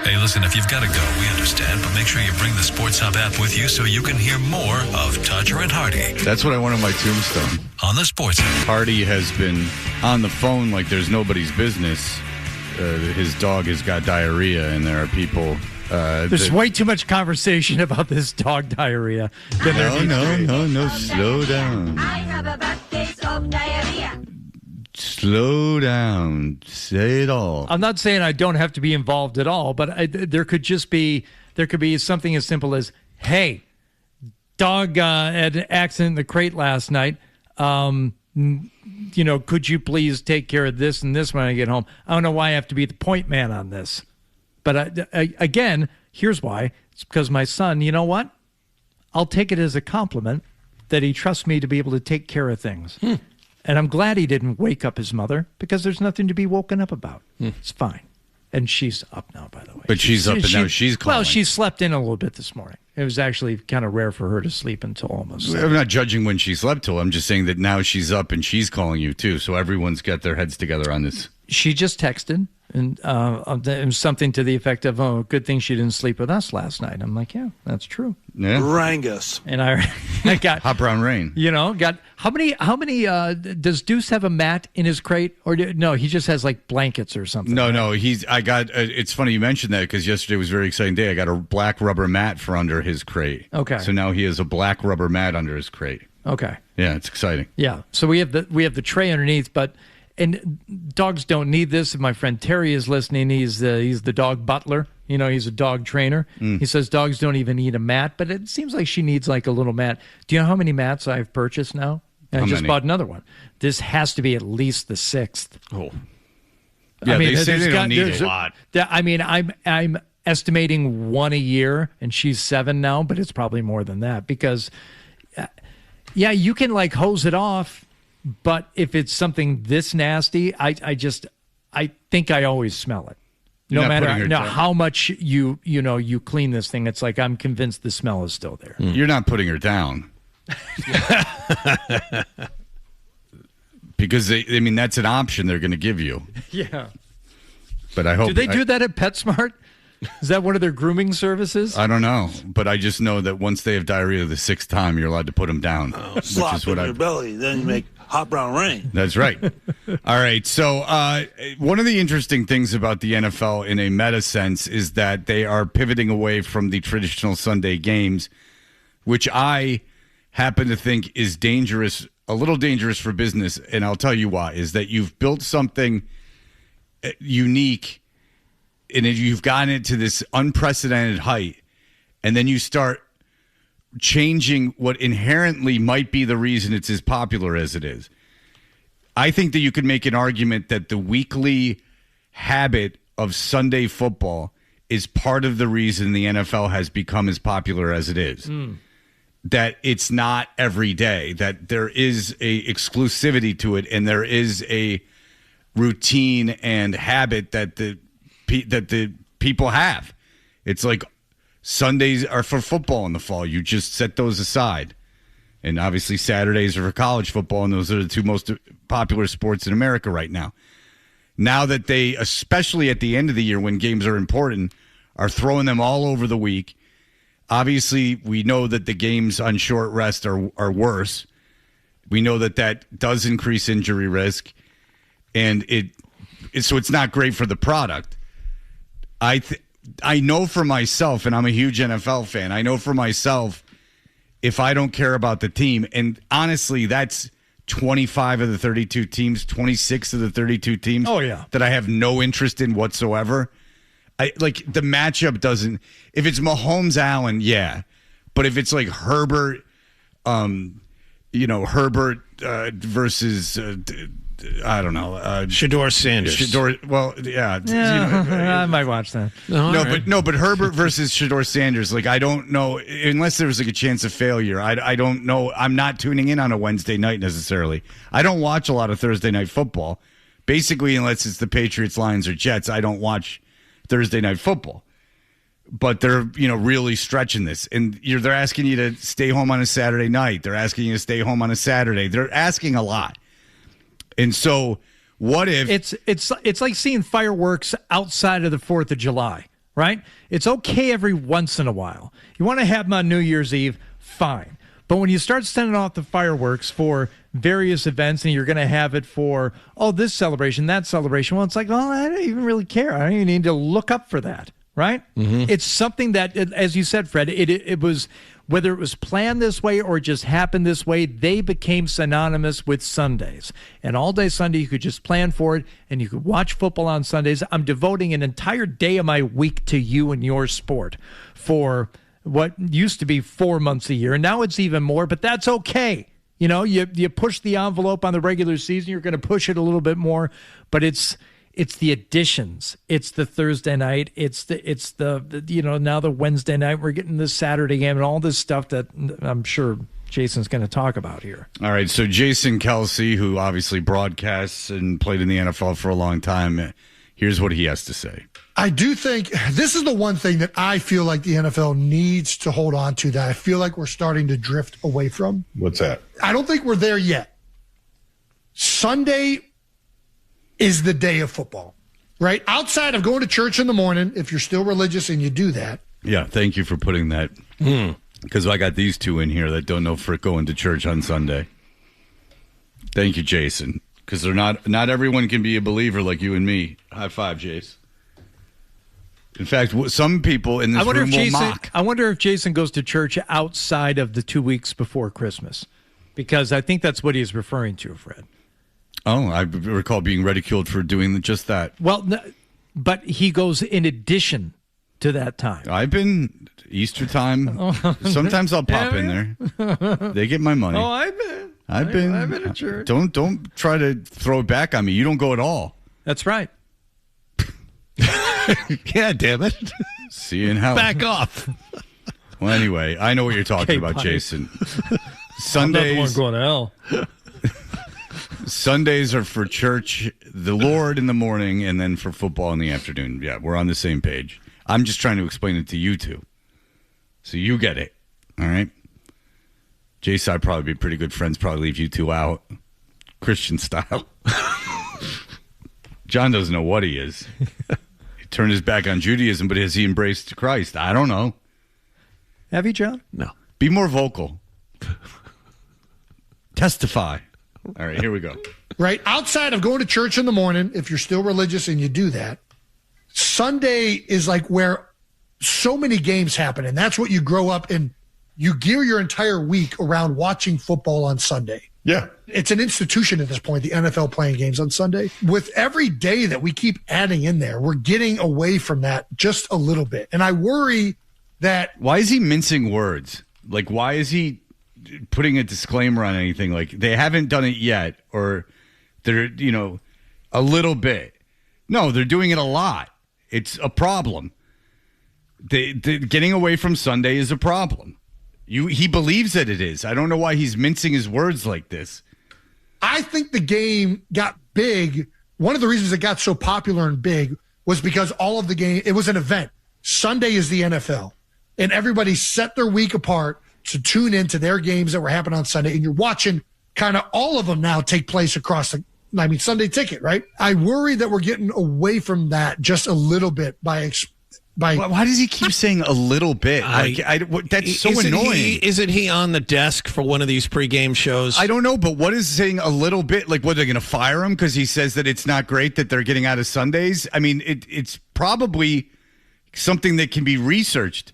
Hey, listen, if you've got to go, we understand, but make sure you bring the Sports Hub app with you so you can hear more of Todger and Hardy. That's what I want on my tombstone. On the Sports Hub. Hardy has been on the phone like there's nobody's business. His dog has got diarrhea, and there are people... There's way too much conversation about this dog diarrhea. No, slow down. I have a bad case of diarrhea. Slow down. Say it all. I'm not saying I don't have to be involved at all, but there could be something as simple as, hey, dog had an accident in the crate last night. Could you please take care of this and this when I get home? I don't know why I have to be the point man on this. But again, here's why. It's because my son, you know what? I'll take it as a compliment that he trusts me to be able to take care of things. And I'm glad he didn't wake up his mother, because there's nothing to be woken up about. It's fine. And she's up now, by the way. But she's up and now she's calling. Well, she slept in a little bit this morning. It was actually kind of rare for her to sleep until almost 7. I'm not judging when she slept till. I'm just saying that now she's up and she's calling you too. So everyone's got their heads together on this. She just texted, and it was something to the effect of, "Oh, good thing she didn't sleep with us last night." I'm like, "Yeah, that's true." Yeah. Rangus. And I got Hot Brown Rain. Got how many? Does Deuce have a mat in his crate, or no? He just has like blankets or something. No. It's funny you mentioned that, because yesterday was a very exciting day. I got a black rubber mat for under his crate. Okay. So now he has a black rubber mat under his crate. Okay. Yeah, it's exciting. Yeah. So we have the tray underneath, but. And dogs don't need this. If my friend Terry is listening, he's the dog butler. He's a dog trainer. He says dogs don't even need a mat, but it seems like she needs like a little mat. Do you know how many mats I've purchased now? I just bought another one. This has to be at least the 6th. Oh. Yeah, they say they don't need a lot. I'm estimating one a year, and she's 7 now, but it's probably more than that, because, you can like hose it off. But if it's something this nasty, I think I always smell it. No matter how much you clean this thing, it's like I'm convinced the smell is still there. You're not putting her down. Because that's an option they're going to give you. Yeah. But I hope. Do they do that at PetSmart? Is that one of their grooming services? I don't know, but I just know that once they have diarrhea the 6th time, you're allowed to put them down. Slop in your belly, then you make Hot Brown Rain. That's right. All right. So one of the interesting things about the NFL in a meta sense is that they are pivoting away from the traditional Sunday games, which I happen to think is dangerous, a little dangerous for business. And I'll tell you why, is that you've built something unique, and you've gotten it to this unprecedented height, and then you start changing what inherently might be the reason it's as popular as it is. I think that you could make an argument that the weekly habit of Sunday football is part of the reason the NFL has become as popular as it is. That it's not every day, that there is a exclusivity to it, and there is a routine and habit that the people have. It's like Sundays are for football in the fall. You just set those aside. And obviously Saturdays are for college football, and those are the two most popular sports in America right now. Now that they, especially at the end of the year when games are important, are throwing them all over the week. Obviously, we know that the games on short rest are worse. We know that does increase injury risk, and so it's not great for the product. I know for myself, and I'm a huge NFL fan, I know for myself, if I don't care about the team, and honestly, that's 25 of the 32 teams, 26 of the 32 teams that I have no interest in whatsoever. Like, the matchup doesn't, if it's Mahomes Allen, yeah. But if it's like Herbert, Herbert versus I don't know. Shedeur Sanders. I might watch that. But Herbert versus Shedeur Sanders, like, I don't know, unless there's like a chance of failure. I don't know. I'm not tuning in on a Wednesday night necessarily. I don't watch a lot of Thursday night football. Basically, unless it's the Patriots, Lions, or Jets, I don't watch Thursday night football. But they're, really stretching this. And they're asking you to stay home on a Saturday night. They're asking you to stay home on a Saturday. They're asking a lot. And so what if it's like seeing fireworks outside of the 4th of July, right? It's okay every once in a while. You want to have them on New Year's Eve, fine. But when you start sending off the fireworks for various events and you're going to have it for, this celebration, that celebration, well, it's like, I don't even really care. I don't even need to look up for that, right? Mm-hmm. It's something that, as you said, Fred, it was, whether it was planned this way or just happened this way, they became synonymous with Sundays. And all day Sunday, you could just plan for it and you could watch football on Sundays. I'm devoting an entire day of my week to you and your sport for what used to be 4 months a year. And now it's even more, but that's okay. You know, you push the envelope on the regular season, you're going to push it a little bit more, but it's the additions. It's the Thursday night. It's the now the Wednesday night. We're getting the Saturday game and all this stuff that I'm sure Jason's going to talk about here. All right. So Jason Kelce, who obviously broadcasts and played in the NFL for a long time, here's what he has to say. I do think this is the one thing that I feel like the NFL needs to hold on to that I feel like we're starting to drift away from. What's that? I don't think we're there yet. Sunday is the day of football, right? Outside of going to church in the morning, if you're still religious and you do that. Yeah, thank you for putting that. Because I got these two in here that don't know for going to church on Sunday. Thank you, Jason. Because they're not everyone can be a believer like you and me. High five, Jace. In fact, some people in this room will mock. I wonder if Jason goes to church outside of the 2 weeks before Christmas. Because I think that's what he's referring to, Fred. Oh, I recall being ridiculed for doing just that. Well, but he goes in addition to that time. I've been Easter time. Sometimes I'll pop in there. They get my money. Oh, I've been to church. Don't try to throw it back on me. You don't go at all. That's right. Yeah, damn it. See you in hell. Back off. Well, anyway, I know what you're talking about, Jason. Sundays. I'm not the one going to hell. Sundays are for church, the Lord in the morning, and then for football in the afternoon. Yeah, we're on the same page. I'm just trying to explain it to you two. So you get it. All right? Jason, I'd probably be pretty good friends, probably leave you two out. Christian style. John doesn't know what he is. He turned his back on Judaism, but has he embraced Christ? I don't know. Have you, John? No. Be more vocal. Testify. All right, here we go. Right? Outside of going to church in the morning, if you're still religious and you do that, Sunday is like where so many games happen. And that's what you grow up and you gear your entire week around watching football on Sunday. Yeah. It's an institution at this point, the NFL playing games on Sunday. With every day that we keep adding in there, we're getting away from that just a little bit. And I worry that... Why is he mincing words? Like, why is he putting a disclaimer on anything? Like, they haven't done it yet, or they're, a little bit. No, they're doing it a lot. It's a problem. Getting away from Sunday is a problem. He believes that it is. I don't know why he's mincing his words like this. I think the game got big. One of the reasons it got so popular and big was because all of the game, it was an event. Sunday is the NFL. And everybody set their week apart to tune into their games that were happening on Sunday. And you're watching kind of all of them now take place across Sunday Ticket, right? I worry that we're getting away from that just a little bit by why does he keep saying a little bit? That's so annoying. Isn't he on the desk for one of these pregame shows? I don't know, but what is saying a little bit? Like, what, are they going to fire him because he says that it's not great that they're getting out of Sundays? I mean, it's probably something that can be researched.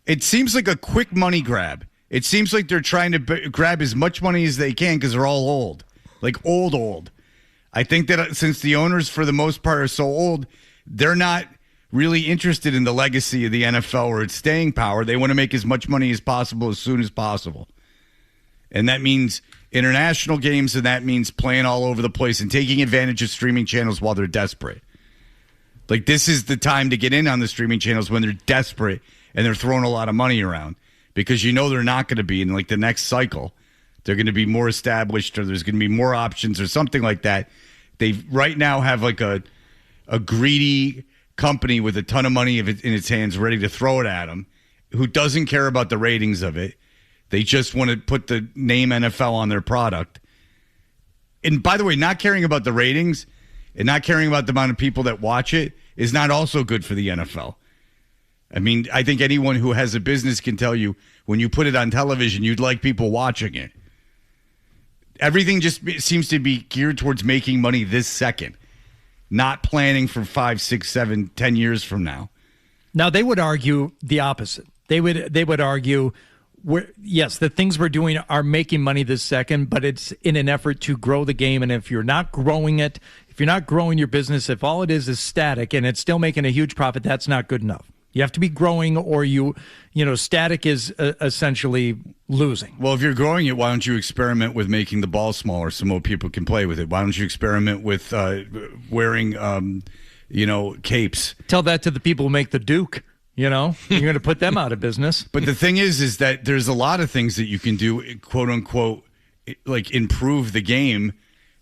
It seems like a quick money grab. It seems like they're trying to grab as much money as they can because they're all old. Like, old. I think that since the owners, for the most part, are so old, they're not really interested in the legacy of the NFL or its staying power. They want to make as much money as possible as soon as possible. And that means international games, and that means playing all over the place and taking advantage of streaming channels while they're desperate. Like, this is the time to get in on the streaming channels when they're desperate and they're throwing a lot of money around, because they're not going to be in, like, the next cycle. They're going to be more established, or there's going to be more options or something like that. They right now have like a greedy company with a ton of money in its hands ready to throw it at them, who doesn't care about the ratings of it. They just want to put the name NFL on their product. And by the way, not caring about the ratings and not caring about the amount of people that watch it is not also good for the NFL. I mean, I think anyone who has a business can tell you when you put it on television, you'd like people watching it. Everything just seems to be geared towards making money this second, not planning for 5, 6, 7, 10 years from now. Now, they would argue the opposite. They would argue, yes, the things we're doing are making money this second, but it's in an effort to grow the game. And if you're not growing it, if you're not growing your business, if all it is static and it's still making a huge profit, that's not good enough. You have to be growing, or static is essentially losing. Well, if you're growing it, why don't you experiment with making the ball smaller so more people can play with it? Why don't you experiment with wearing, capes? Tell that to the people who make the Duke. You're going to put them out of business. But the thing is that there's a lot of things that you can do, quote unquote, like improve the game.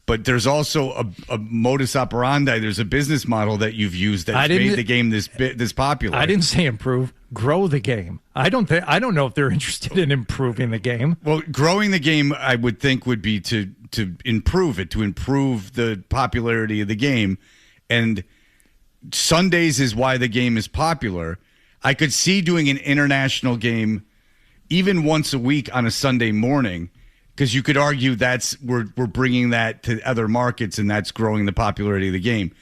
But there's also a modus operandi. There's a business model that you've used that's made the game this popular. I didn't say improve. Grow the game. I don't know if they're interested in improving the game. Well, growing the game, I would think, would be to improve it, to improve the popularity of the game. And Sundays is why the game is popular. I could see doing an international game even once a week on a Sunday morning, because you could argue we're bringing that to other markets, and that's growing the popularity of the game.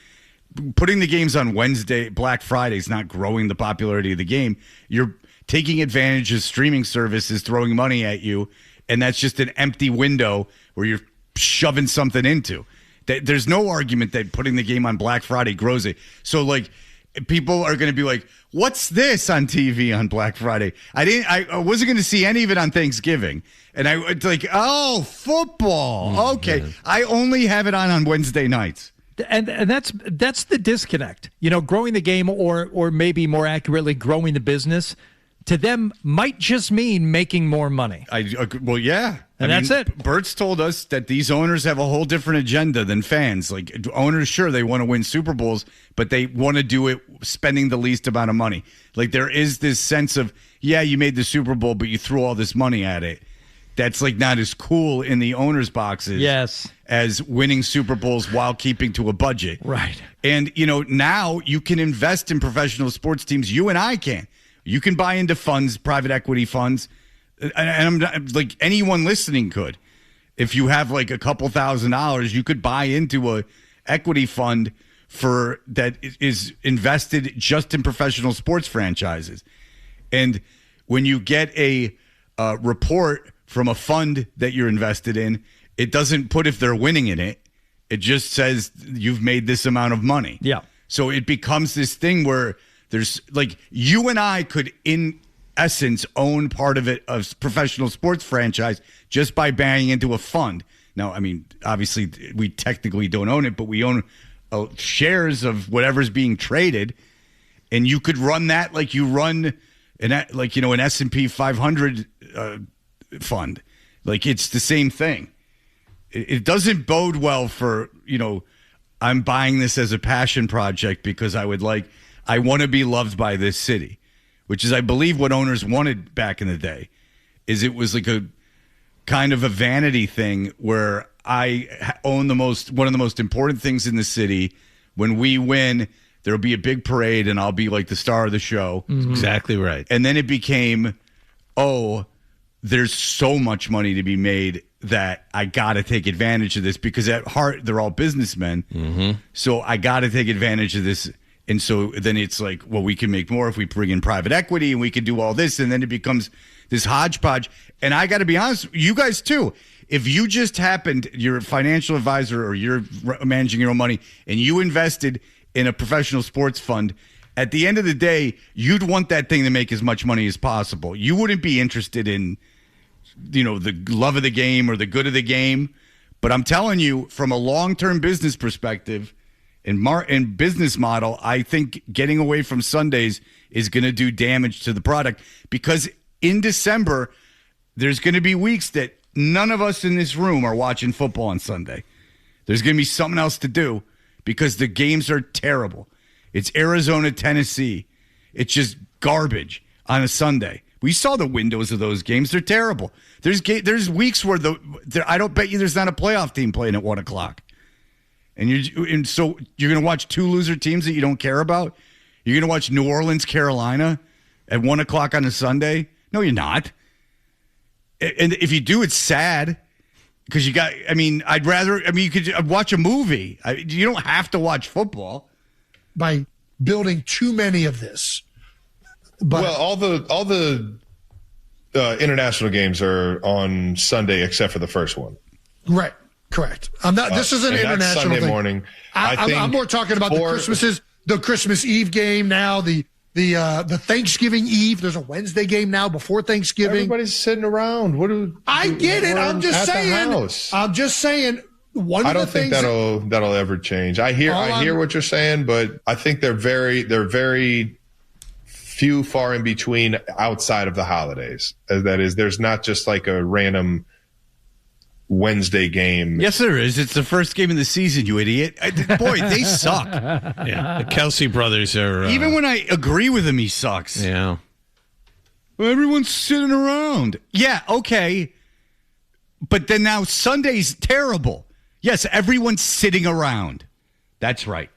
Putting the games on Wednesday, Black Friday, is not growing the popularity of the game. You're taking advantage of streaming services throwing money at you, and that's just an empty window where you're shoving something into. There's no argument that putting the game on Black Friday grows it. So, like, people are going to be like, what's this on TV on Black Friday? I wasn't going to see any of it on Thanksgiving. And I was like, oh, football. Okay. Mm-hmm. I only have it on Wednesday nights. And that's the disconnect. Growing the game, or maybe more accurately, growing the business, to them might just mean making more money. Well, yeah. And that's it. Bert's told us that these owners have a whole different agenda than fans. Like, owners, sure, they want to win Super Bowls, but they want to do it spending the least amount of money. Like, there is this sense of, yeah, you made the Super Bowl, but you threw all this money at it. That's like not as cool in the owners' boxes as winning Super Bowls while keeping to a budget. Right. And, now you can invest in professional sports teams. You and I can. You can buy into funds, private equity funds. And I'm not, like, anyone listening could. If you have like a couple $1,000s, you could buy into a equity fund that is invested just in professional sports franchises. And when you get a report from a fund that you're invested in, it doesn't put if they're winning in it. It just says you've made this amount of money. Yeah. So it becomes this thing where there's, like, you and I could, in essence, own part of it, a professional sports franchise, just by buying into a fund. Now, I mean, obviously, we technically don't own it, but we own shares of whatever's being traded, and you could run that like you run an S&P 500 fund. Like, it's the same thing. It doesn't bode well for, I'm buying this as a passion project because I want to be loved by this city, which is, I believe, what owners wanted back in the day. It was like a kind of a vanity thing where I own one of the most important things in the city. When we win, there'll be a big parade and I'll be like the star of the show. Mm-hmm. Exactly right. And then it became, there's so much money to be made that I got to take advantage of this, because at heart, they're all businessmen. Mm-hmm. So I got to take advantage of this. And so then it's like, well, we can make more if we bring in private equity, and we can do all this. And then it becomes this hodgepodge. And I got to be honest, you guys too, if you just happened, you're a financial advisor or you're managing your own money, and you invested in a professional sports fund, at the end of the day, you'd want that thing to make as much money as possible. You wouldn't be interested in, the love of the game or the good of the game. But I'm telling you, from a long-term business perspective and business model, I think getting away from Sundays is going to do damage to the product, because in December, there's going to be weeks that none of us in this room are watching football on Sunday. There's going to be something else to do because the games are terrible. It's Arizona, Tennessee. It's just garbage on a Sunday. We saw the windows of those games. They're terrible. There's weeks where I don't bet you there's not a playoff team playing at 1:00. And so you're going to watch two loser teams that you don't care about? You're going to watch New Orleans, Carolina? at 1 o'clock on a Sunday? No, you're not. And if you do, it's sad because you got. I mean, you could watch a movie. You don't have to watch football. By building too many of this. But well, all the international games are on Sunday except for the first one. Right. Correct. I'm not. This is an international Sunday thing. Morning. I'm more talking about the Christmas Eve game now. The Thanksgiving Eve. There's a Wednesday game now before Thanksgiving. Everybody's sitting around. I get it. I'm just saying. I don't think that'll ever change. I hear what you're saying, but I think they're very few far in between outside of the holidays. That is, there's not just like a random Wednesday game. Yes, there is. It's the first game of the season, you idiot. Boy, they suck. Yeah, the Kelce brothers are. Even when I agree with him, he sucks. Yeah. Well, everyone's sitting around. Yeah, okay. But then now Sunday's terrible. Yes, everyone's sitting around. That's right.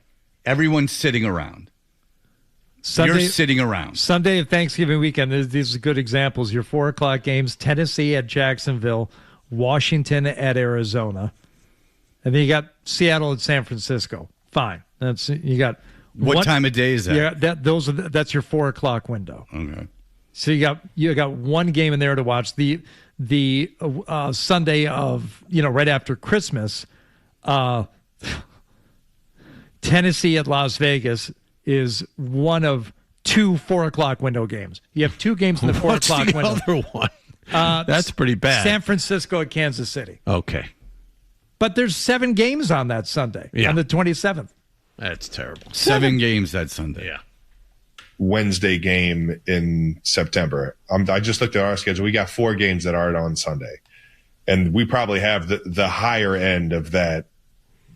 Everyone's sitting around. You're sitting around. Sunday of Thanksgiving weekend, these are good examples. Your 4 o'clock games, Tennessee at Jacksonville, Washington at Arizona. And then you got Seattle at San Francisco. Fine. You got what time of day is that? Yeah, that's your 4 o'clock window. Okay. So you got one game in there to watch. The Sunday of right after Christmas, Tennessee at Las Vegas is one of 2 4 o'clock window games. You have 2 games in the 4 o'clock window. What's the other one? That's pretty bad. San Francisco at Kansas City. Okay. But there's 7 games on that Sunday, on the 27th. That's terrible. 7 games that Sunday. Yeah. Wednesday game in September. I just looked at our schedule. We got 4 games that aren't on Sunday. And we probably have the higher end of that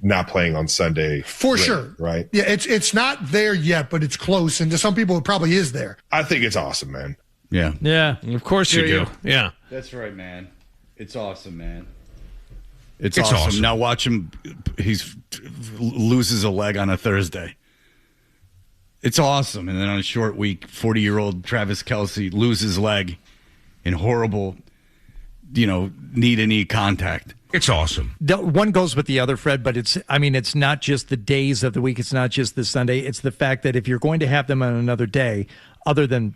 not playing on Sunday. For sure. Right? Yeah, it's not there yet, but it's close. And to some people, it probably is there. I think it's awesome, man. Yeah. Yeah. Of course you do. Yeah. That's right, man. It's awesome, man. It's awesome. Now watch him. He loses a leg on a Thursday. It's awesome. And then on a short week, 40-year-old Travis Kelce loses leg in horrible, knee-to-knee contact. It's awesome. One goes with the other, Fred, but it's not just the days of the week. It's not just the Sunday. It's the fact that if you're going to have them on another day other than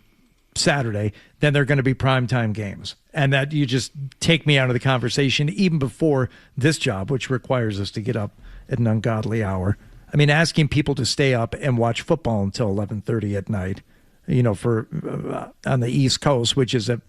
Saturday, then they're going to be primetime games. And that you just take me out of the conversation even before this job, which requires us to get up at an ungodly hour. I mean, asking people to stay up and watch football until 11:30 at night, for on the East Coast, which is a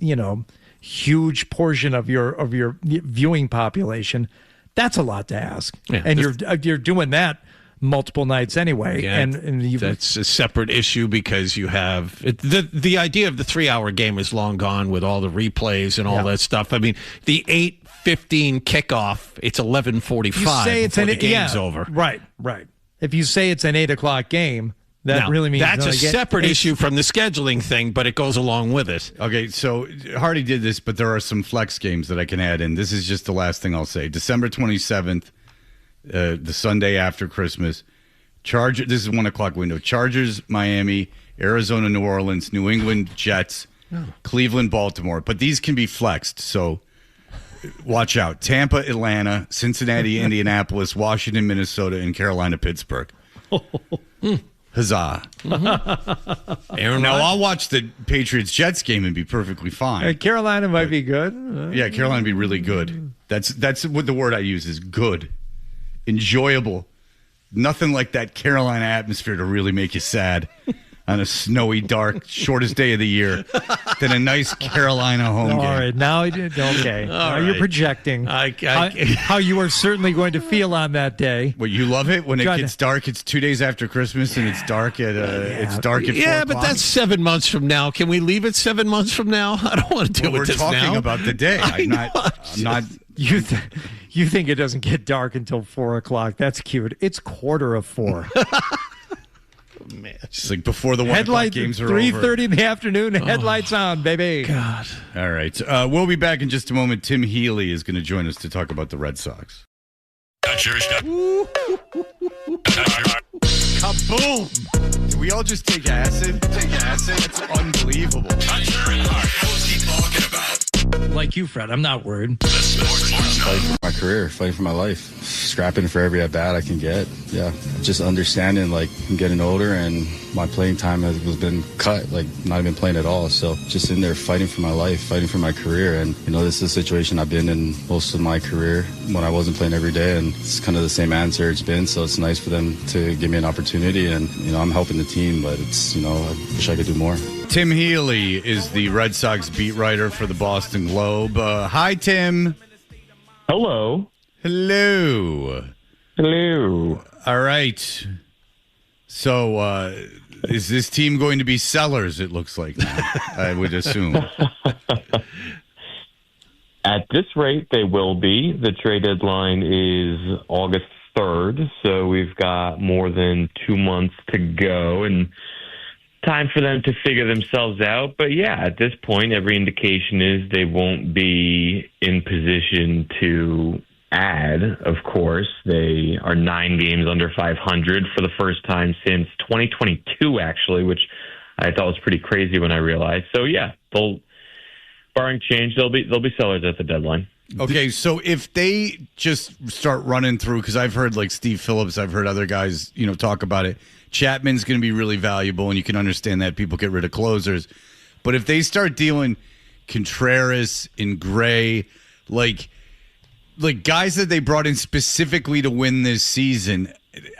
huge portion of your viewing population. That's a lot to ask, and you're doing that multiple nights anyway. Yeah, and that's a separate issue because you have the idea of the 3-hour game is long gone with all the replays and all that stuff. I mean, the 8:15 kickoff, it's 11:45 before the game's over. Right. If you say it's an 8 o'clock game, that really means that's a separate issue from the scheduling thing, but it goes along with it. Okay, so Hardy did this, but there are some flex games that I can add in. This is just the last thing I'll say. December 27th, the Sunday after Christmas. This is 1 o'clock window. Chargers, Miami, Arizona, New Orleans, New England, Jets, Cleveland, Baltimore. But these can be flexed, so watch out. Tampa, Atlanta, Cincinnati, Indianapolis, Washington, Minnesota, and Carolina, Pittsburgh. Huzzah. Now, I'll watch the Patriots-Jets game and be perfectly fine. Carolina might be good. Yeah, Carolina would be really good. That's what the word I use is good. Enjoyable. Nothing like that Carolina atmosphere to really make you sad on a snowy, dark, shortest day of the year than a nice Carolina home game. All right, now you're projecting how you are certainly going to feel on that day. Well, you love it when it gets dark. It's 2 days after Christmas and it's dark at 4 o'clock. But that's 7 months from now. Can we leave it 7 months from now? I don't want to deal with this now. We're talking about the day. I'm not. You think it doesn't get dark until 4 o'clock? That's cute. It's 4:15. Man, just like before the 1 o'clock games are over. 3:30 in the afternoon, headlights on, baby. God. All right. We'll be back in just a moment. Tim Healey is going to join us to talk about the Red Sox. Touch your stuff. Kaboom! Did we all just take acid? Take acid? That's Unbelievable. Toucher and Hart. What's he talking about? Like you, Fred, I'm not worried. The Sports Fighting for my career, fighting for my life, scrapping for every at-bat I can get. Yeah, just understanding, like, I'm getting older and my playing time has been cut, like, not even playing at all. So just in there fighting for my life, fighting for my career. And, you know, this is a situation I've been in most of my career when I wasn't playing every day. And it's kind of the same answer it's been. So it's nice for them to give me an opportunity. And, you know, I'm helping the team, but it's, you know, I wish I could do more. Tim Healey is the Red Sox beat writer for the Boston Globe. Hi, Tim. Hello. Hello. Hello. All right. So, is this team going to be sellers, it looks like now, I would assume. At this rate, they will be. The trade deadline is August 3rd, so we've got more than 2 months to go and time for them to figure themselves out. But yeah, at this point, every indication is they won't be in position to add, of course. They are 9 games under 500 for the first time since 2022, actually, which I thought was pretty crazy when I realized. So yeah, barring change, they'll be sellers at the deadline. Okay, so if they just start running through, because I've heard like Steve Phillips, I've heard other guys, you know, talk about it. Chapman's going to be really valuable, and you can understand that people get rid of closers. But if they start dealing Contreras and Gray, like guys that they brought in specifically to win this season,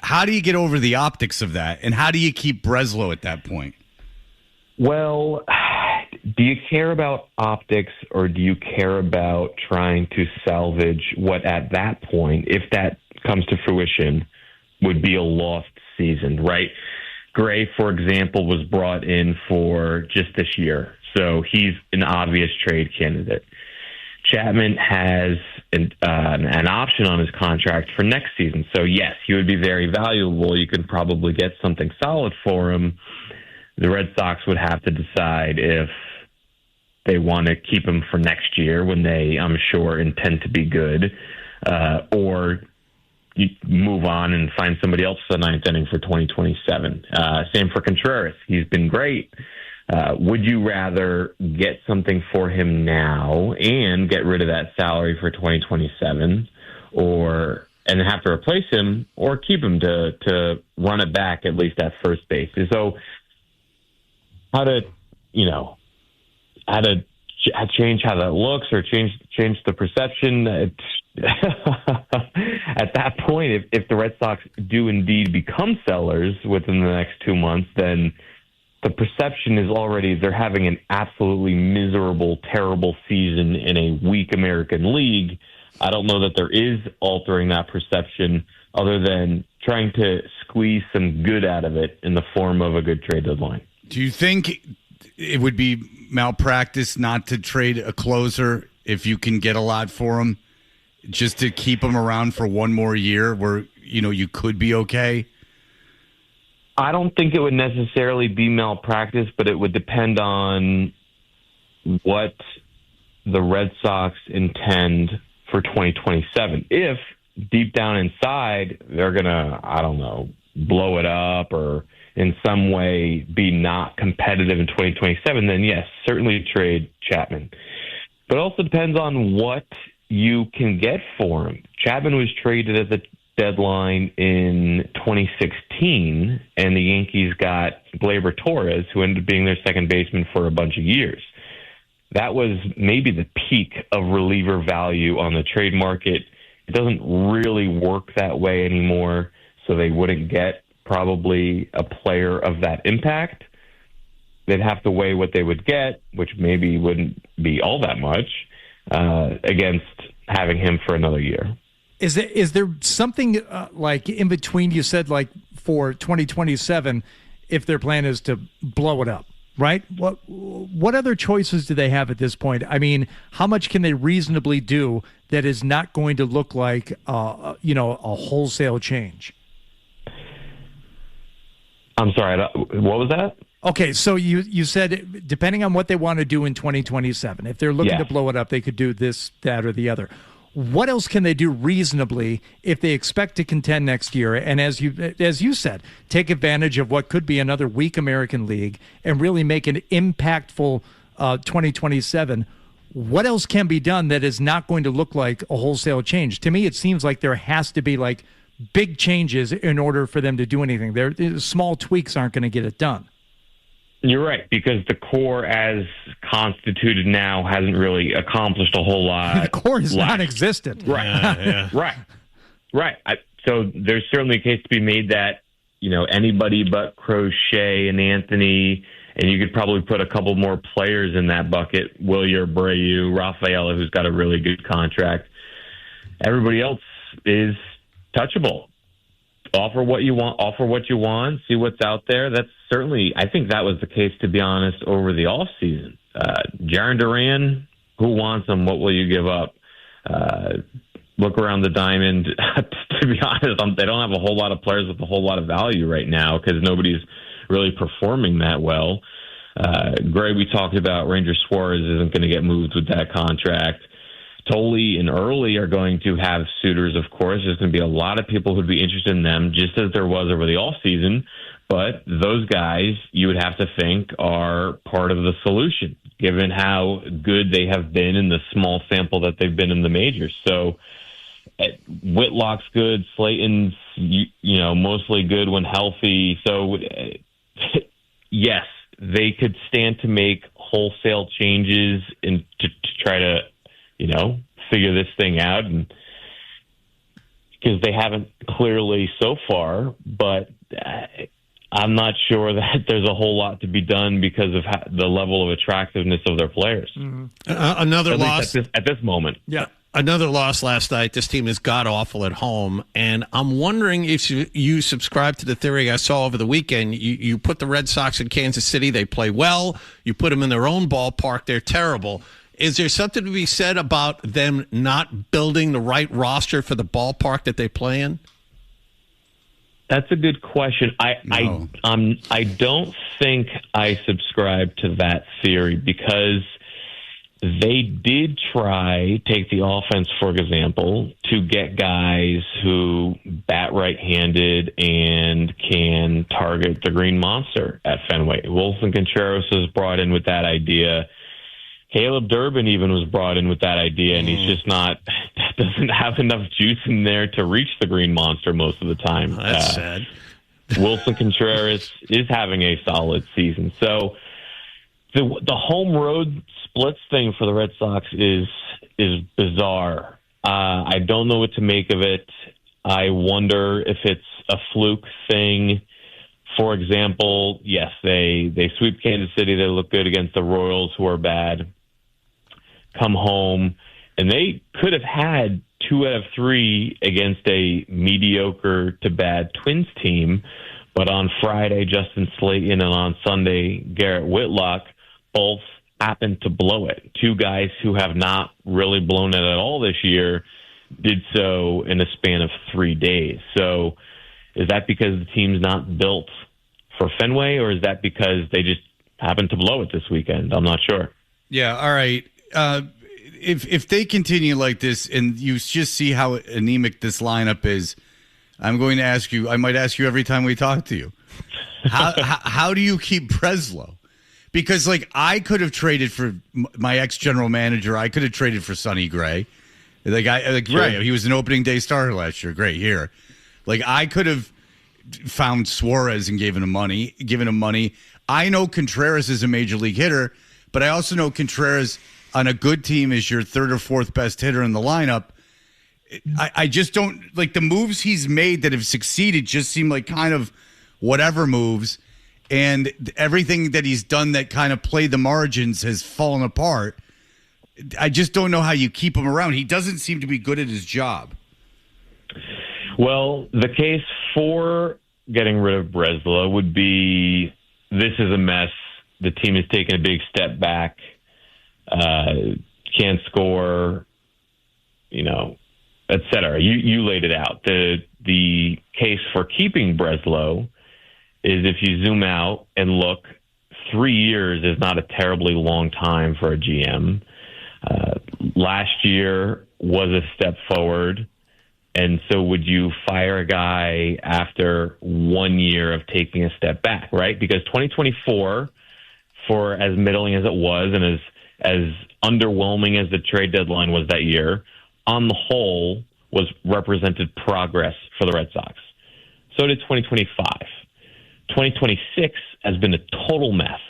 how do you get over the optics of that? And how do you keep Breslow at that point? Well, do you care about optics or do you care about trying to salvage what at that point, if that comes to fruition, would be a lost season, right? Gray, for example, was brought in for just this year, so he's an obvious trade candidate. Chapman has an option on his contract for next season. So, yes, he would be very valuable. You could probably get something solid for him. The Red Sox would have to decide if they want to keep him for next year when they, I'm sure, intend to be good, or you move on and find somebody else for the ninth inning for 2027. Same for Contreras. He's been great. Would you rather get something for him now and get rid of that salary for 2027 and have to replace him, or keep him to run it back at least at first base? So how to change how that looks or change the perception. At that point, if the Red Sox do indeed become sellers within the next 2 months, then the perception is already they're having an absolutely miserable, terrible season in a weak American League. I don't know that there is altering that perception other than trying to squeeze some good out of it in the form of a good trade deadline. Do you think it would be malpractice not to trade a closer if you can get a lot for him, just to keep him around for one more year where, you could be okay? I don't think it would necessarily be malpractice, but it would depend on what the Red Sox intend for 2027. If deep down inside they're going to, blow it up or in some way be not competitive in 2027, then yes, certainly trade Chapman. But it also depends on what you can get for him. Chapman was traded at the deadline in 2016, and the Yankees got Gleyber Torres, who ended up being their second baseman for a bunch of years. That was maybe the peak of reliever value on the trade market. It doesn't really work that way anymore, so they wouldn't get probably a player of that impact. They'd have to weigh what they would get, which maybe wouldn't be all that much, against having him for another year. Is there something like in between? You said like for 2027, if their plan is to blow it up, right? What other choices do they have at this point? I mean, how much can they reasonably do that is not going to look like a wholesale change? I'm sorry, what was that? Okay, so you said depending on what they want to do in 2027, if they're looking to blow it up, they could do this, that, or the other. what else can they do reasonably if they expect to contend next year? And as you said, take advantage of what could be another weak American League and really make an impactful 2027. What else can be done that is not going to look like a wholesale change? To me, it seems like there has to be like big changes in order for them to do anything. Small tweaks aren't going to get it done. You're right, because the core as constituted now hasn't really accomplished a whole lot. The core is non-existent. Right. Right. So there's certainly a case to be made that, anybody but Crochet and Anthony, and you could probably put a couple more players in that bucket, Willier, Abreu, Rafaela, who's got a really good contract. Everybody else is touchable. Offer what you want, see what's out there. That's certainly, I think that was the case, to be honest, over the offseason. Jaron Duran, who wants him? What will you give up? Look around the diamond. To be honest, they don't have a whole lot of players with a whole lot of value right now because nobody's really performing that well. Gray, we talked about. Ranger Suarez isn't going to get moved with that contract. Tolley and Early are going to have suitors, of course. There's going to be a lot of people who'd be interested in them, just as there was over the offseason. But those guys, you would have to think, are part of the solution, given how good they have been in the small sample that they've been in the majors. So Whitlock's good. Slayton's, mostly good when healthy. So, yes, they could stand to make wholesale changes and to try to figure this thing out, and because they haven't clearly so far, but I'm not sure that there's a whole lot to be done because of the level of attractiveness of their players. Mm-hmm. Another loss at this moment. Yeah. Another loss last night. This team is god-awful at home, and I'm wondering if you subscribe to the theory I saw over the weekend. You put the Red Sox in Kansas City, they play well. You put them in their own ballpark, they're terrible. Is there something to be said about them not building the right roster for the ballpark that they play in? That's a good question. I don't think I subscribe to that theory because they did take the offense, for example, to get guys who bat right-handed and can target the Green Monster at Fenway. Wilson Contreras was brought in with that idea. Caleb Durbin even was brought in with that idea, and he's just doesn't have enough juice in there to reach the Green Monster most of the time. That's sad. Wilson Contreras is having a solid season. So the home road splits thing for the Red Sox is bizarre. I don't know what to make of it. I wonder if it's a fluke thing. For example, yes, they sweep Kansas City. They look good against the Royals, who are bad. Come home, and they could have had 2 out of 3 against a mediocre to bad Twins team. But on Friday, Justin Slayton, and on Sunday, Garrett Whitlock, both happened to blow it. 2 guys who have not really blown it at all this year did so in a span of 3 days. So is that because the team's not built for Fenway, or is that because they just happened to blow it this weekend? I'm not sure. Yeah, all right. If they continue like this and you just see how anemic this lineup is, I'm going to ask you, I might ask you every time we talk to you, how do you keep Breslow? Because, I could have traded for my ex-general manager. I could have traded for Sonny Gray. Gray, he was an opening day starter last year. Great here. I could have found Suarez and given him money. I know Contreras is a major league hitter, but I also know Contreras on a good team is your 3rd or 4th best hitter in the lineup. I just don't the moves he's made that have succeeded just seem like kind of whatever moves, and everything that he's done that kind of played the margins has fallen apart. I just don't know how you keep him around. He doesn't seem to be good at his job. Well, the case for getting rid of Breslow would be this is a mess. The team has taken a big step back. Can't score, et cetera. You laid it out. The case for keeping Breslow is if you zoom out and look, 3 years is not a terribly long time for a GM. Last year was a step forward. And so would you fire a guy after 1 year of taking a step back, right? Because 2024, for as middling as it was and as underwhelming as the trade deadline was that year, on the whole was represented progress for the Red Sox. So did 2025. 2026 has been a total mess,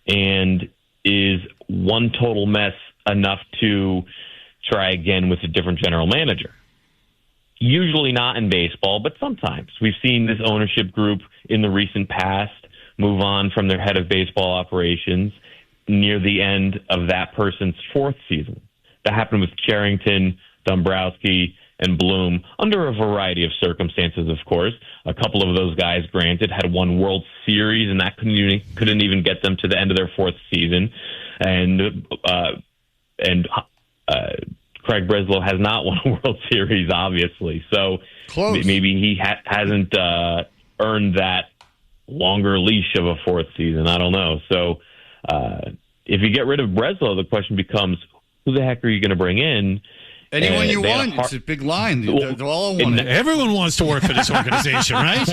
and is one total mess enough to try again with a different general manager? Usually not in baseball, but sometimes. We've seen this ownership group in the recent past move on from their head of baseball operations near the end of that person's fourth season. That happened with Cherington, Dombrowski, and Bloom under a variety of circumstances, of course. A couple of those guys, granted, had won World Series, and that couldn't even get them to the end of their fourth season. And Craig Breslow has not won a World Series, obviously. So close. Maybe he hasn't earned that longer leash of a fourth season. I don't know. So if you get rid of Breslow, the question becomes, who the heck are you going to bring in? Anyone you want. It's a big line. They all want it. Everyone wants to work for this organization, right?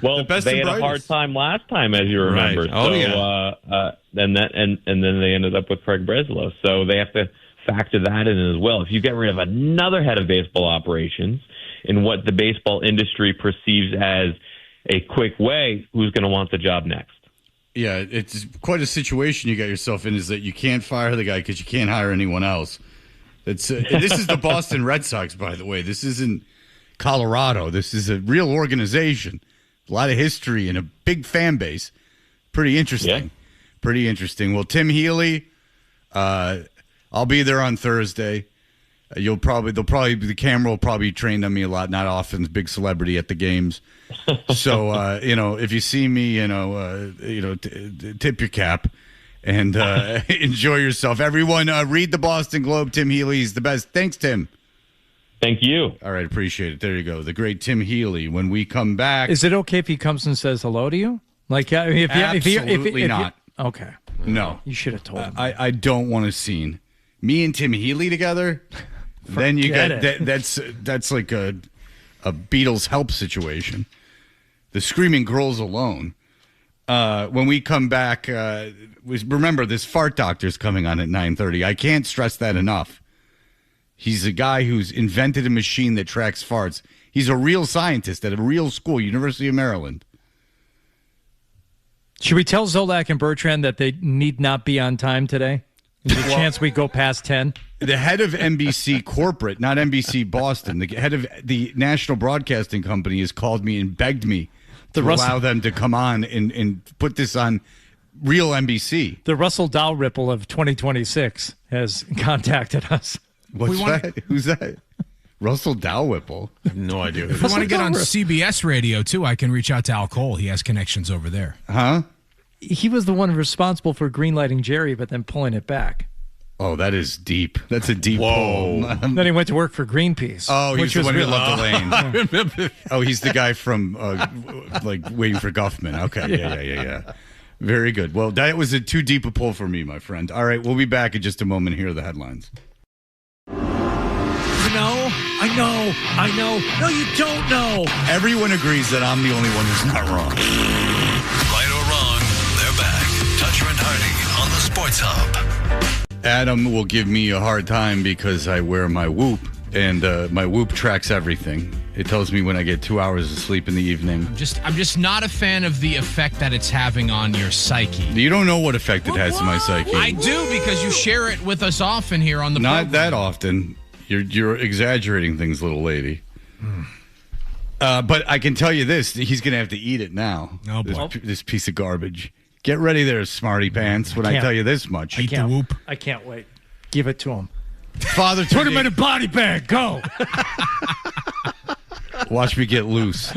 Well, they had a hard time last time, as you remember. Right. Oh, so, yeah. and then they ended up with Craig Breslow. So they have to factor that in as well. If you get rid of another head of baseball operations in what the baseball industry perceives as a quick way, who's going to want the job next? Yeah, it's quite a situation you got yourself in, is that you can't fire the guy because you can't hire anyone else. This is the Boston Red Sox, by the way. This isn't Colorado. This is a real organization. A lot of history and a big fan base. Pretty interesting. Yeah. Pretty interesting. Well, Tim Healey, I'll be there on Thursday. The camera will probably train on me a lot. Not often, big celebrity at the games. So if you see me, tip your cap and enjoy yourself. Everyone, read the Boston Globe. Tim Healey is the best. Thanks, Tim. Thank you. All right, appreciate it. There you go. The great Tim Healey. When we come back, is it okay if he comes and says hello to you? Like, absolutely not. Okay. No, you should have told him. I don't want a scene. Me and Tim Healey together. Then you get that's like a Beatles help situation. The Screaming Girls alone. When we come back, remember this fart doctor's coming on at 9:30. I can't stress that enough. He's a guy who's invented a machine that tracks farts. He's a real scientist at a real school, University of Maryland. Should we tell Zolak and Bertrand that they need not be on time today? There's a chance we go past 10. The head of NBC Corporate, not NBC Boston, the head of the National Broadcasting Company has called me and begged me to allow them to come on and put this on real NBC. The Russell Dalrymple of 2026 has contacted us. What's that? Who's that? Russell Dalrymple? I have no idea. If you want to get on CBS radio, too, I can reach out to Al Cole. He has connections over there. Huh? He was the one responsible for greenlighting Jerry, but then pulling it back. Oh, that is deep. That's a deep pull. Then he went to work for Greenpeace. Oh, he's the one who loved the lane. Oh, he's the guy from Waiting for Guffman. Okay, yeah. Very good. Well, that was too deep a pull for me, my friend. All right, we'll be back in just a moment. Here are the headlines. I know. No, you don't know. Everyone agrees that I'm the only one who's not wrong. Right or wrong, they're back. Toucher and Hardy on the Sports Hub. Adam will give me a hard time because I wear my Whoop, and my Whoop tracks everything. It tells me when I get 2 hours of sleep in the evening. I'm just not a fan of the effect that it's having on your psyche. You don't know what effect it has on my psyche. I do, because you share it with us often here on the program. Not that often. You're exaggerating things, little lady. But I can tell you this: he's going to have to eat it now. Oh, boy. This piece of garbage. Get ready there, smarty pants. When I tell you this much, eat the Whoop. I can't wait. Give it to him. Father, put him in a body bag. Go. Watch me get loose.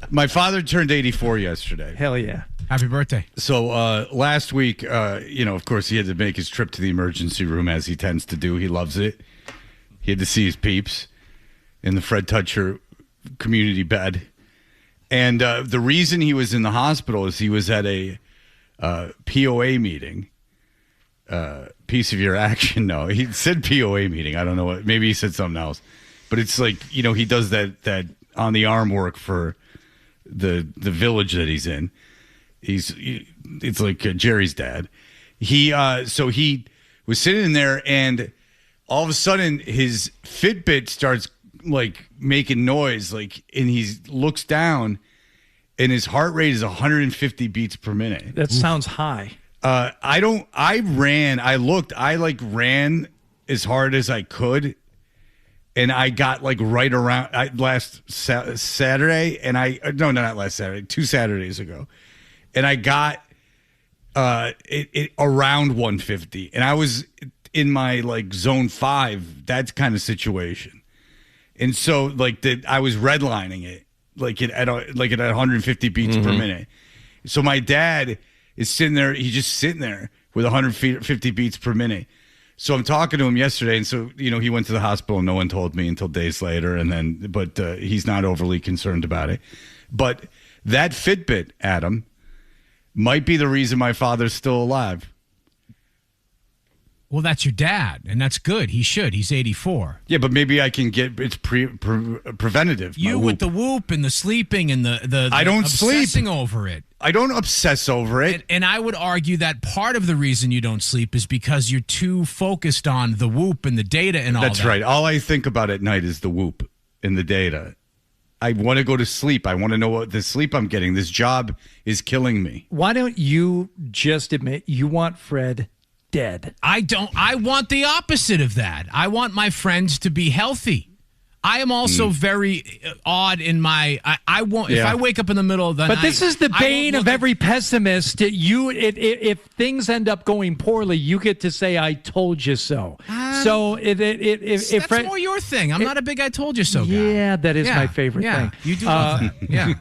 My father turned 84 yesterday. Hell yeah! Happy birthday. So last week, of course, he had to make his trip to the emergency room, as he tends to do. He loves it. He had to see his peeps in the Fred Toucher community bed. And the reason he was in the hospital is he was at a POA meeting piece of your action. No, he said POA meeting. I don't know what. Maybe he said something else. But it's like, he does that on the arm work for the village that he's in. It's like Jerry's dad. So he was sitting in there, and all of a sudden his Fitbit starts like making noise, like, and he looks down, and his heart rate is 150 beats per minute. That sounds high. I ran as hard as I could, and I got like right around last Saturday, and not last Saturday, 2 Saturdays ago, and I got it around 150, and I was in my like zone 5, that kind of situation, and so like I was redlining it at 150 beats per minute. So my dad is sitting there, he's just sitting there with 150 beats per minute. So I'm talking to him yesterday, and so he went to the hospital, and no one told me until days later, but he's not overly concerned about it. But that Fitbit, Adam, might be the reason my father's still alive. Well, that's your dad, and that's good. He should. He's 84. Yeah, but maybe I can get it's preventative. You with the whoop and the sleeping and the I don't obsessing sleep over it. I don't obsess over it. And I would argue that part of the reason you don't sleep is because you're too focused on the whoop and the data and all that. That's right. All I think about at night is the whoop and the data. I want to go to sleep. I want to know what the sleep I'm getting. This job is killing me. Why don't you just admit you want Fred dead? I don't. I want the opposite of that. I want my friends to be healthy. I am also very odd in my. I won't. Yeah. If I wake up in the middle of the night. But this is the bane of every pessimist. If things end up going poorly, you get to say, "I told you so." So if that's more your thing. I'm not a big "I told you so" guy. Yeah, that is my favorite thing. You do love that. Yeah,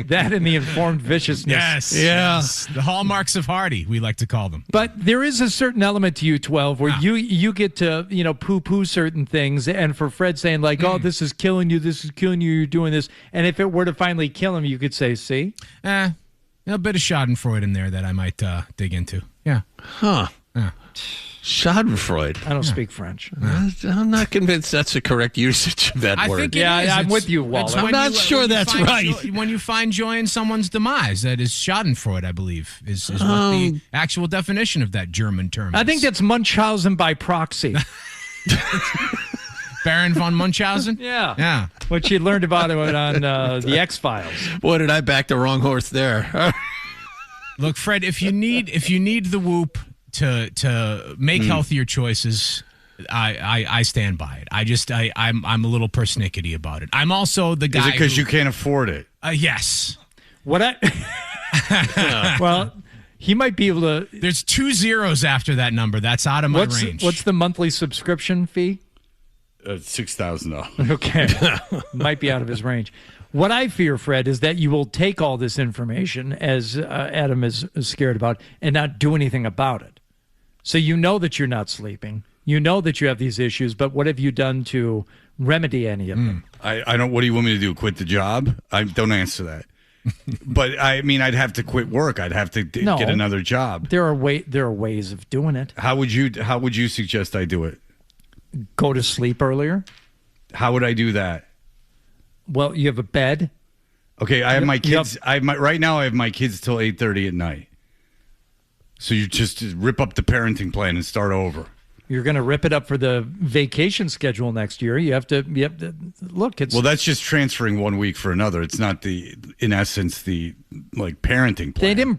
that and the informed viciousness. Yes. The hallmarks of Hardy, we like to call them. But there is a certain element to you, 12, where you get to poo-poo certain things, and for Fred saying like, "Oh, this is killing you. This is killing you. You're doing this." And if it were to finally kill him, you could say, "See, a bit of Schadenfreude in there that I might dig into." Yeah. Huh. Yeah. Schadenfreude. I don't speak French. I'm not convinced that's the correct usage of that word. Think I'm with you, Waller. I'm not sure that's right. When you find joy in someone's demise, that is Schadenfreude, I believe, is what the actual definition of that German term is. I think that's Munchausen by proxy. Baron von Munchausen? Yeah. Which you learned about it on the X-Files. Boy, did I back the wrong horse there. Look, Fred, if you need the whoop to make healthier choices, I stand by it. I'm a little persnickety about it. I'm also the guy. Is it because you can't afford it? Yes. Well, he might be able to. There's 2 zeros after that number. That's out of my range. What's the monthly subscription fee? $6,000. Okay. Might be out of his range. What I fear, Fred, is that you will take all this information, as Adam is scared about, and not do anything about it. So you know that you're not sleeping. You know that you have these issues, but what have you done to remedy any of them? I don't. What do you want me to do? Quit the job? I don't answer that. But I mean, I'd have to quit work. I'd have to get another job. There are ways of doing it. How would you suggest I do it? Go to sleep earlier. How would I do that? Well, you have a bed. Okay, I have my kids. Right now I have my kids till 8:30 at night. So you just rip up the parenting plan and start over. You're going to rip it up for the vacation schedule next year. You have to look. Well, that's just transferring 1 week for another. It's not in essence the parenting plan. They didn't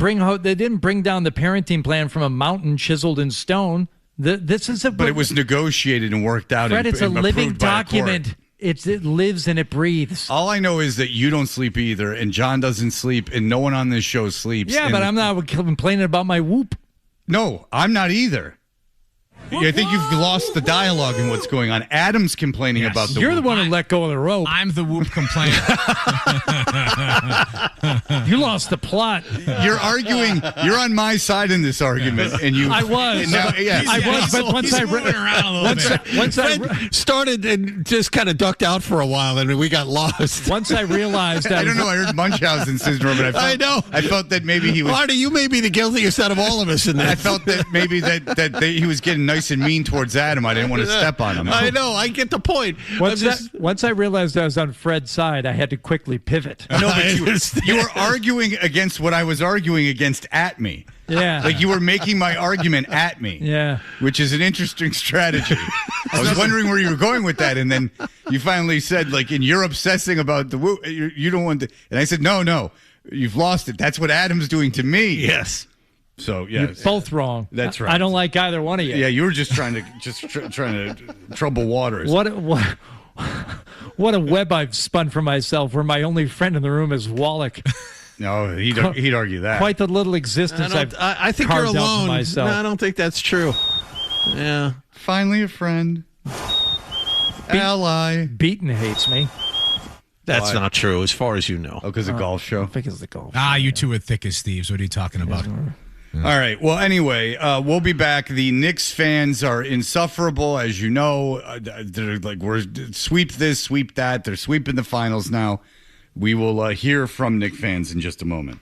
bring down the parenting plan from a mountain chiseled in stone. But it was negotiated and worked out. Fred, it's a living document. It lives and it breathes. All I know is that you don't sleep either, and John doesn't sleep, and no one on this show sleeps. Yeah, but I'm not complaining about my whoop. No, I'm not either. I think you've lost the dialogue in what's going on. Adam's complaining about the You're whoop. the one who let go of the rope. I'm the whoop complainer. You lost the plot. You're arguing. You're on my side in this argument, and you. I was. Now, I was, but once I started and just kind of ducked out for a while, and we got lost. Once I realized, I don't know. I heard Munchausen syndrome, and I felt that maybe he was. Marty, you may be the guiltiest out of all of us in this. I felt that maybe he was getting nice and mean towards Adam. I didn't want to step on him. I know. I get the point. Once I realized I was on Fred's side, I had to quickly pivot. No, but you were arguing against what I was arguing against at me. Yeah. Like you were making my argument at me. Yeah. Which is an interesting strategy. I was wondering where you were going with that. And then you finally said, like, and you're obsessing about the woo. You don't want to. And I said, no, you've lost it. That's what Adam's doing to me. Yes. So, yeah. You're both wrong. That's right. I don't like either one of you. Yeah, you were just trying to trouble waters. What a web I've spun for myself where my only friend in the room is Wallach. No, he'd argue that. Quite the little existence I think you're carved out alone. for myself. No, I don't think that's true. Yeah. Finally a friend. Ally. Beaton hates me. That's not true, as far as you know. Oh, because of golf show? I think it's the golf. You two are thick as thieves. What are you talking about? All right. Well, anyway, we'll be back. The Knicks fans are insufferable, as you know. They're like, we're sweep this, sweep that. They're sweeping the finals now. We will hear from Knicks fans in just a moment.